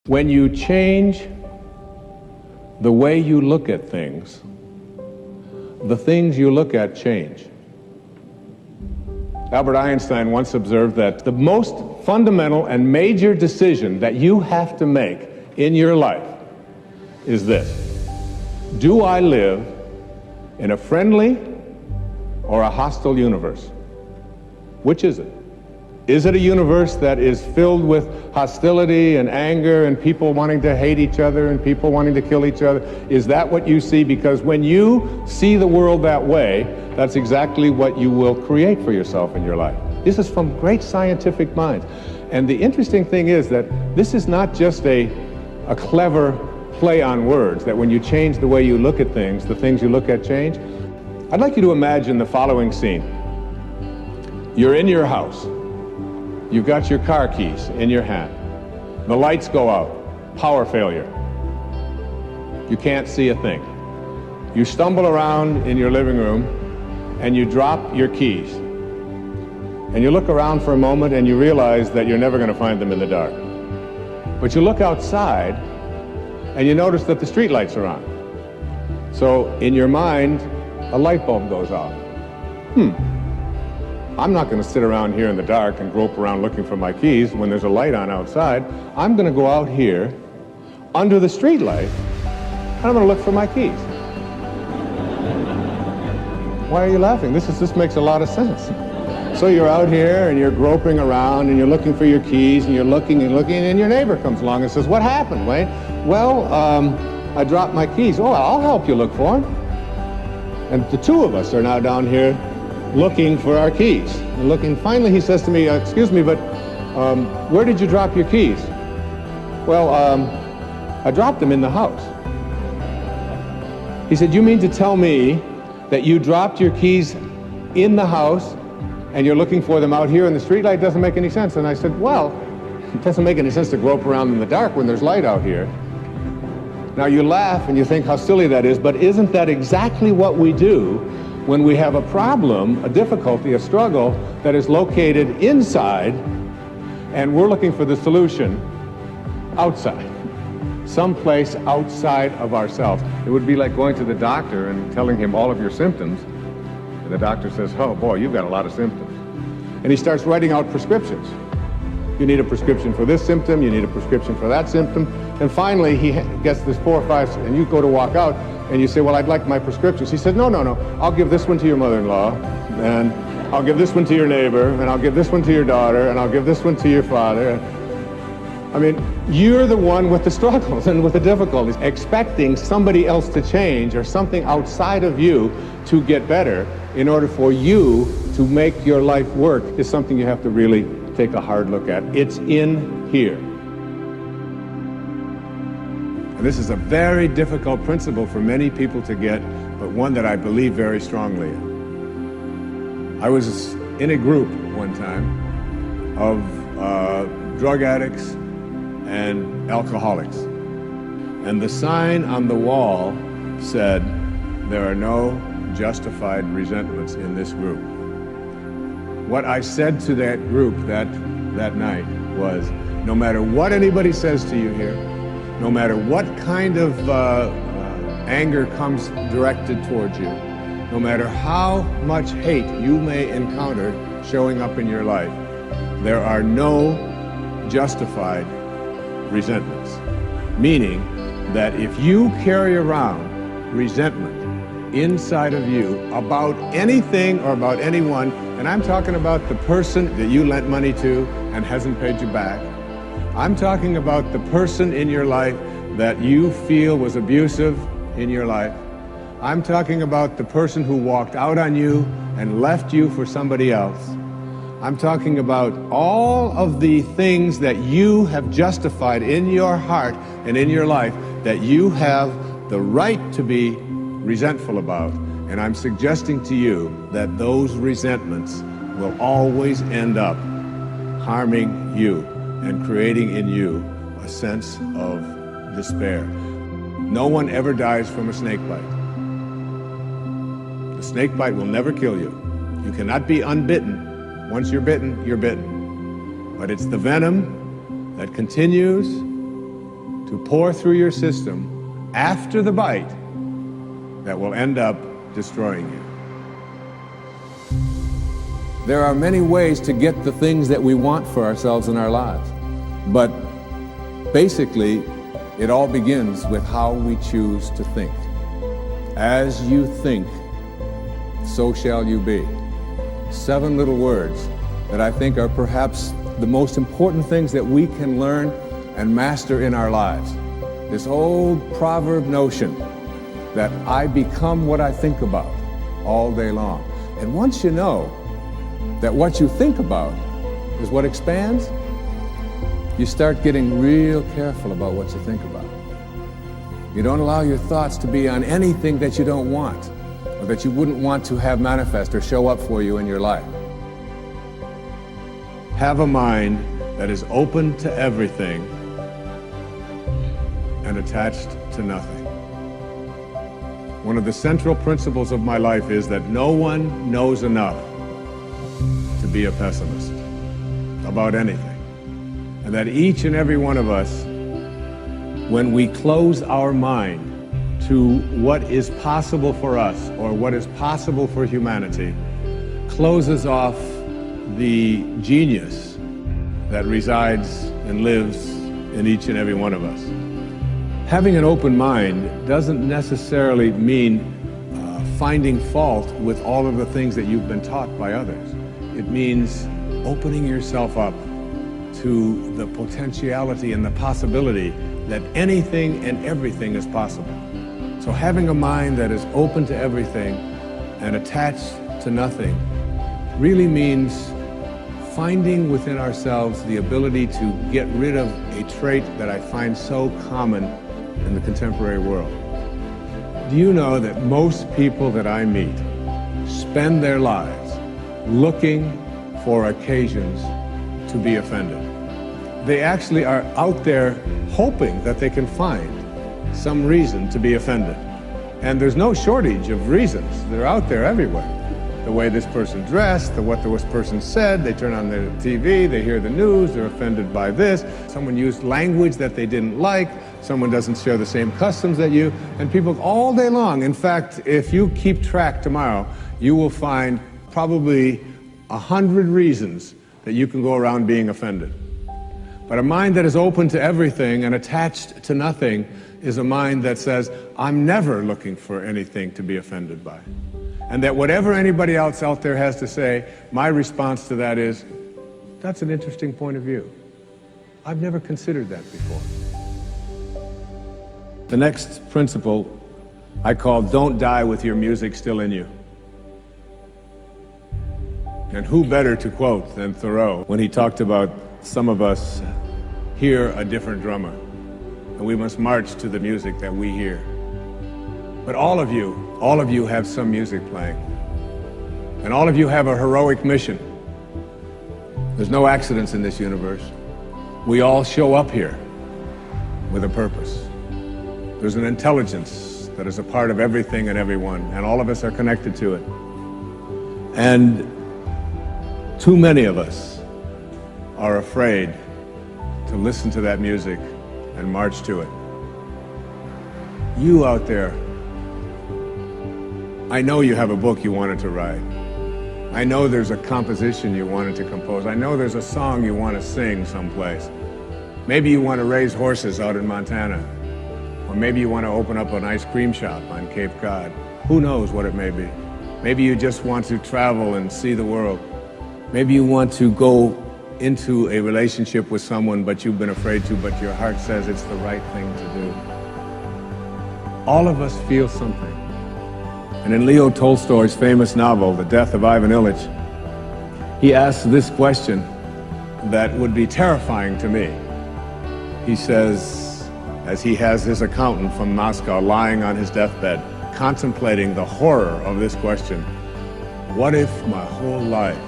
When you change the way you look at things, the things you look at change. Albert Einstein once observed that the most fundamental and major decision that you have to make in your life is this: do I live in a friendly or a hostile universe? Which is it? Is it a universe that is filled with hostility and anger and people wanting to hate each other and people wanting to kill each other? Is that what you see? Because when you see the world that way, that's exactly what you will create for yourself in your life. This is from great scientific minds. And the interesting thing is that this is not just a clever play on words, that when you change the way you look at things, the things you look at change. I'd like you to imagine the following scene. You're in your house. You've got your car keys in your hand. The lights go out. Power failure. You can't see a thing. You stumble around in your living room and you drop your keys. And you look around for a moment and you realize that you're never going to find them in the dark. But you look outside and you notice that the street lights are on. So in your mind, a light bulb goes off. I'm not going to sit around here in the dark and grope around looking for my keys when there's a light on outside. I'm going to go out here under the street light and I'm going to look for my keys. Why are you laughing? This makes a lot of sense. So you're out here and you're groping around and you're looking for your keys and you're looking and your neighbor comes along and says, "What happened, Wayne?" "Well, I dropped my keys." "Oh, I'll help you look for them." And the two of us are now down here looking for our keys. And looking. Finally, he says to me, "Excuse me, but where did you drop your keys?" "Well, I dropped them in the house." He said, "You mean to tell me that you dropped your keys in the house and you're looking for them out here in the streetlight? Doesn't make any sense." And I said, "Well, it doesn't make any sense to grope around in the dark when there's light out here." Now you laugh and you think how silly that is, but isn't that exactly what we do when we have a problem, a difficulty, a struggle that is located inside and we're looking for the solution outside, someplace outside of ourselves? It would be like going to the doctor and telling him all of your symptoms, and the doctor says, "Oh boy, you've got a lot of symptoms." And he starts writing out prescriptions. You need a prescription for this symptom, you need a prescription for that symptom, and finally he gets this 4 or 5, and you go to walk out, and you say, "Well, I'd like my prescriptions." He said, no, I'll give this one to your mother-in-law, and I'll give this one to your neighbor, and I'll give this one to your daughter, and I'll give this one to your father." I mean, you're the one with the struggles and with the difficulties. Expecting somebody else to change or something outside of you to get better in order for you to make your life work is something you have to really take a hard look at. It's in here. And this is a very difficult principle for many people to get, but one that I believe very strongly in. I was in a group one time of drug addicts and alcoholics. And the sign on the wall said, "There are no justified resentments in this group." What I said to that group that night was, no matter what anybody says to you here, no matter what kind of anger comes directed towards you, no matter how much hate you may encounter showing up in your life, there are no justified resentments. Meaning that if you carry around resentment inside of you about anything or about anyone, and I'm talking about the person that you lent money to and hasn't paid you back, I'm talking about the person in your life that you feel was abusive in your life, I'm talking about the person who walked out on you and left you for somebody else, I'm talking about all of the things that you have justified in your heart and in your life that you have the right to be resentful about. And I'm suggesting to you that those resentments will always end up harming you and creating in you a sense of despair. No one ever dies from a snake bite. The snake bite will never kill you. You cannot be unbitten. Once you're bitten, you're bitten. But it's the venom that continues to pour through your system after the bite that will end up destroying you. There are many ways to get the things that we want for ourselves in our lives, but basically, it all begins with how we choose to think. As you think, so shall you be. 7 little words that I think are perhaps the most important things that we can learn and master in our lives. This old proverb notion that I become what I think about all day long. And once you know that what you think about is what expands, you start getting real careful about what you think about. You don't allow your thoughts to be on anything that you don't want, or that you wouldn't want to have manifest or show up for you in your life. Have a mind that is open to everything and attached to nothing. One of the central principles of my life is that no one knows enough to be a pessimist about anything. And that each and every one of us, when we close our mind to what is possible for us or what is possible for humanity, closes off the genius that resides and lives in each and every one of us. Having an open mind doesn't necessarily mean finding fault with all of the things that you've been taught by others. It means opening yourself up to the potentiality and the possibility that anything and everything is possible. So having a mind that is open to everything and attached to nothing really means finding within ourselves the ability to get rid of a trait that I find so common in the contemporary world. Do you know that most people that I meet spend their lives looking for occasions to be offended? They actually are out there hoping that they can find some reason to be offended. And there's no shortage of reasons. They're out there everywhere. The way this person dressed, what this person said, they turn on their TV, they hear the news, they're offended by this. Someone used language that they didn't like, someone doesn't share the same customs that you, and people all day long. In fact, if you keep track tomorrow, you will find probably 100 reasons that you can go around being offended. But a mind that is open to everything and attached to nothing is a mind that says, I'm never looking for anything to be offended by. And that whatever anybody else out there has to say, my response to that is, that's an interesting point of view. I've never considered that before. The next principle I call don't die with your music still in you. And who better to quote than Thoreau when he talked about some of us hear a different drummer, and we must march to the music that we hear. But all of you have some music playing, and all of you have a heroic mission. There's no accidents in this universe. We all show up here with a purpose. There's an intelligence that is a part of everything and everyone, and all of us are connected to it. And too many of us are afraid to listen to that music and march to it. You out there, I know you have a book you wanted to write. I know there's a composition you wanted to compose. I know there's a song you want to sing someplace. Maybe you want to raise horses out in Montana. Or maybe you want to open up an ice cream shop on Cape Cod. Who knows what it may be. Maybe you just want to travel and see the world. Maybe you want to go into a relationship with someone but you've been afraid to, but your heart says it's the right thing to do. All of us feel something. And in Leo Tolstoy's famous novel, The Death of Ivan Ilyich, he asks this question that would be terrifying to me. He says, as he has his accountant from Moscow lying on his deathbed, contemplating the horror of this question, what if my whole life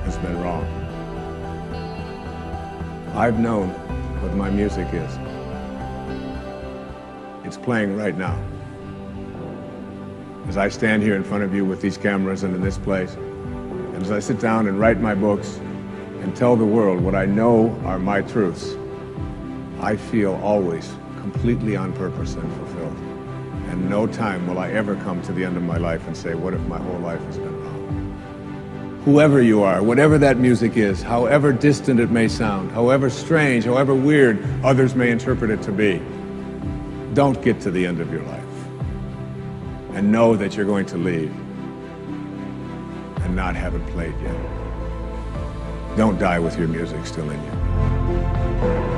has been wrong? I've known what my music is. It's playing right now. As I stand here in front of you with these cameras and in this place, and as I sit down and write my books and tell the world what I know are my truths, I feel always completely on purpose and fulfilled. And no time will I ever come to the end of my life and say, what if my whole life has been wrong? Whoever you are, whatever that music is, however distant it may sound, however strange, however weird others may interpret it to be, don't get to the end of your life and know that you're going to leave and not have it played yet. Don't die with your music still in you.